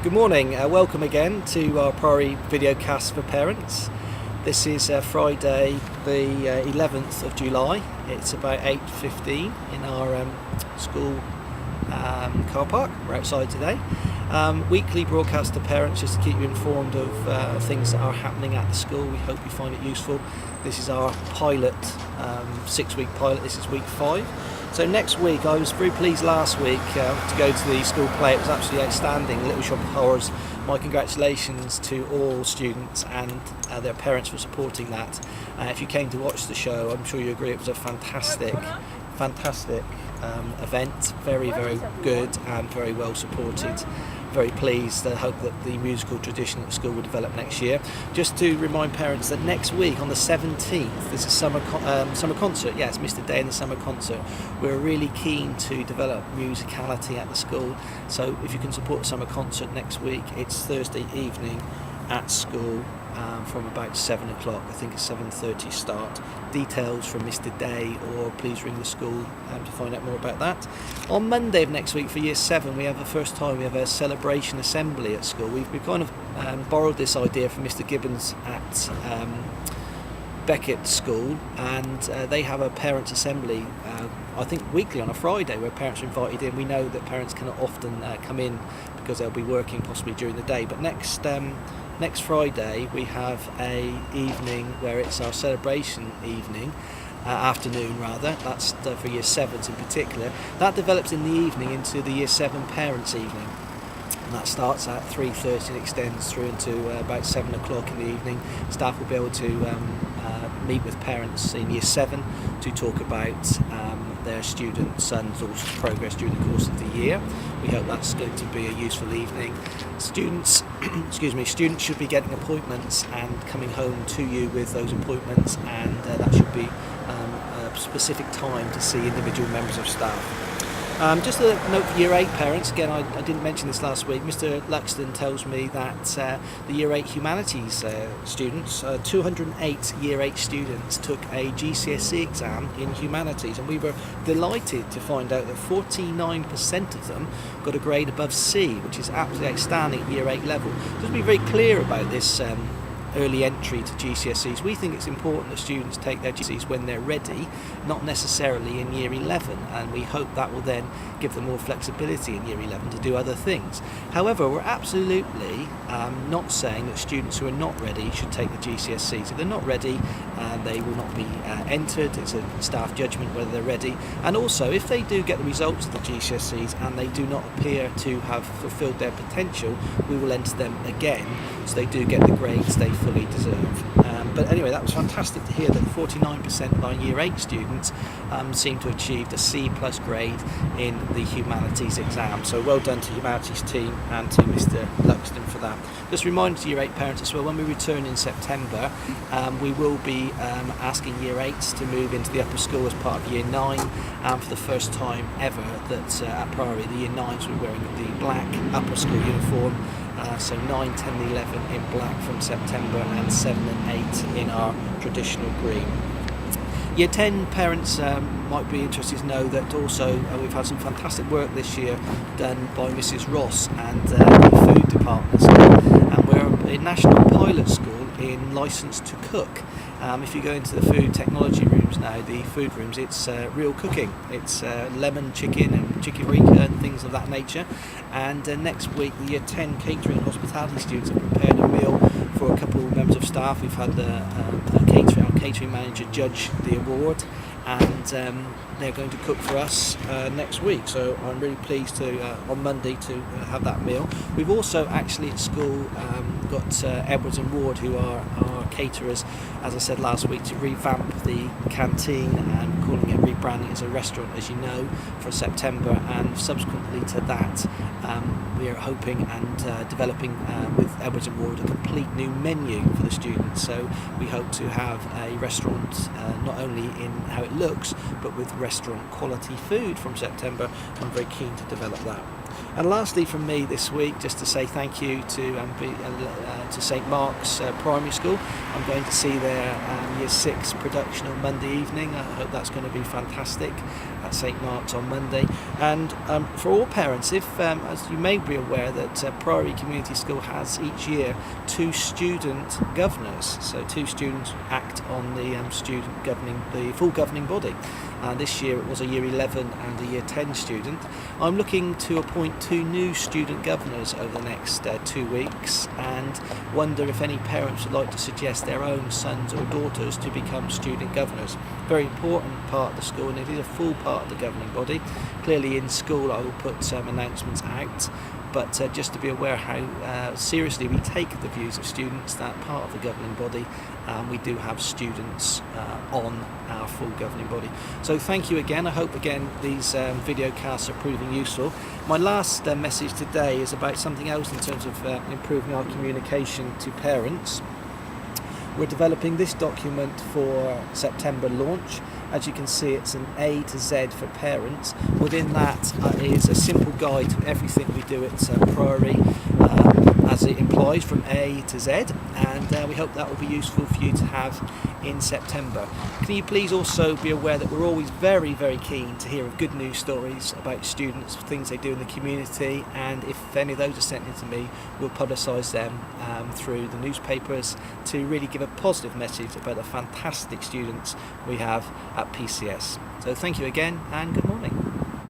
Good morning, welcome again to our Priory videocast for parents. This is Friday the 11th of July. It's about 8:15 in our school car park. We're outside today. Weekly broadcast to parents just to keep you informed of things that are happening at the school. We hope you find it useful. This is our pilot, 6-week pilot. This is week 5. So next week, I was very pleased last week to go to the school play. It was absolutely outstanding, Little Shop of Horrors. My congratulations to all students and their parents for supporting that. If you came to watch the show, I'm sure you agree it was a fantastic event. Very, very good and very well supported. Very pleased. I hope that the musical tradition at the school will develop next year. Just to remind parents that next week on the 17th there's a summer concert. Yeah, it's Mr. Day and the summer concert. We're really keen to develop musicality at the school, so if you can support the summer concert next week, it's Thursday evening at school from about 7 o'clock. I think it's 7:30 start. Details from Mr. Day, or please ring the school to find out more about that. On Monday of next week for Year 7 we have a celebration assembly at school. We've kind of borrowed this idea from Mr. Gibbons at Beckett School, and they have a parents' assembly I think weekly on a Friday where parents are invited in. We know that parents cannot often come in because they'll be working possibly during the day, but next Friday we have a evening where it's our celebration evening, afternoon rather. That's for Year 7s in particular. That develops in the evening into the Year 7 parents' evening. And that starts at 3:30 and extends through into about 7 o'clock in the evening. Staff will be able to meet with parents in Year 7 to talk about their students' sons' progress during the course of the year. We hope that's going to be a useful evening. Students students should be getting appointments and coming home to you with those appointments, and that should be a specific time to see individual members of staff. Just a note for Year 8 parents, again I didn't mention this last week. Mr. Luxton tells me that the Year 8 humanities students, 208 Year 8 students took a GCSE exam in humanities, and we were delighted to find out that 49% of them got a grade above C, which is absolutely outstanding at Year 8 level. Just to be very clear about this early entry to GCSEs, we think it's important that students take their GCSEs when they're ready, not necessarily in Year 11, and we hope that will then give them more flexibility in Year 11 to do other things. However, we're absolutely not saying that students who are not ready should take the GCSEs. If they're not ready, they will not be entered. It's a staff judgment whether they're ready, and also if they do get the results of the GCSEs and they do not appear to have fulfilled their potential, we will enter them again so they do get the grades they fully deserve. But anyway, that was fantastic to hear that 49% of our Year 8 students seem to have achieved a C+ grade in the humanities exam. So well done to humanities team and to Mr. Luxton for that. Just a reminder to Year 8 parents as well, when we return in September, we will be asking Year 8s to move into the upper school as part of Year 9, and for the first time ever that at Priory the Year 9s will be wearing the black upper school uniform. So 9, 10 and 11 in black from September, and 7 and 8 in our traditional green. Year 10 parents might be interested to know that also we've had some fantastic work this year done by Mrs. Ross and the food department, and we're a national pilot school in licence to cook. If you go into the food technology rooms now, the food rooms, it's real cooking. It's lemon chicken and chicken paprika and things of that nature. And next week, the Year 10 catering and hospitality students have prepared a meal for a couple of members of staff. We've had our catering manager judge the award, and they're going to cook for us next week. So I'm really pleased to on Monday to have that meal. We've also actually at school got Edwards and Ward, who are our caterers, as I said last week, to revamp the canteen and rebranding as a restaurant, as you know, for September, and subsequently to that we are hoping and developing with Edwards and Ward a complete new menu for the students. So we hope to have a restaurant not only in how it looks but with restaurant quality food from September. I'm very keen to develop that. And lastly from me this week, just to say thank you to St Mark's Primary School. I'm going to see their Year 6 production on Monday evening. I hope that's going to be fantastic at St Mark's on Monday. And for all parents, if as you may be aware that Priory Community School has each year 2 student governors, so 2 students act on the the full governing body. This year it was a Year 11 and a Year 10 student. I'm looking to appoint 2 new student governors over the next 2 weeks, and wonder if any parents would like to suggest their own sons or daughters to become student governors. Very important part of the school, and it is a full part of the governing body. Clearly in school I will put some announcements out, but just to be aware how seriously we take the views of students, that part of the governing body, we do have students on our full governing body. So thank you again. I hope again these video casts are proving useful. My last message today is about something else in terms of improving our communication to parents. We're developing this document for September launch. As you can see, it's an A to Z for parents. Within that is a simple guide to everything we do at Priory, as it implies, from A to Z, and we hope that will be useful for you to have in September. Can you please also be aware that we're always very, very keen to hear of good news stories about students, things they do in the community, and if any of those are sent in to me, we'll publicise them through the newspapers to really give a positive message about the fantastic students we have at PCS. So thank you again, and good morning.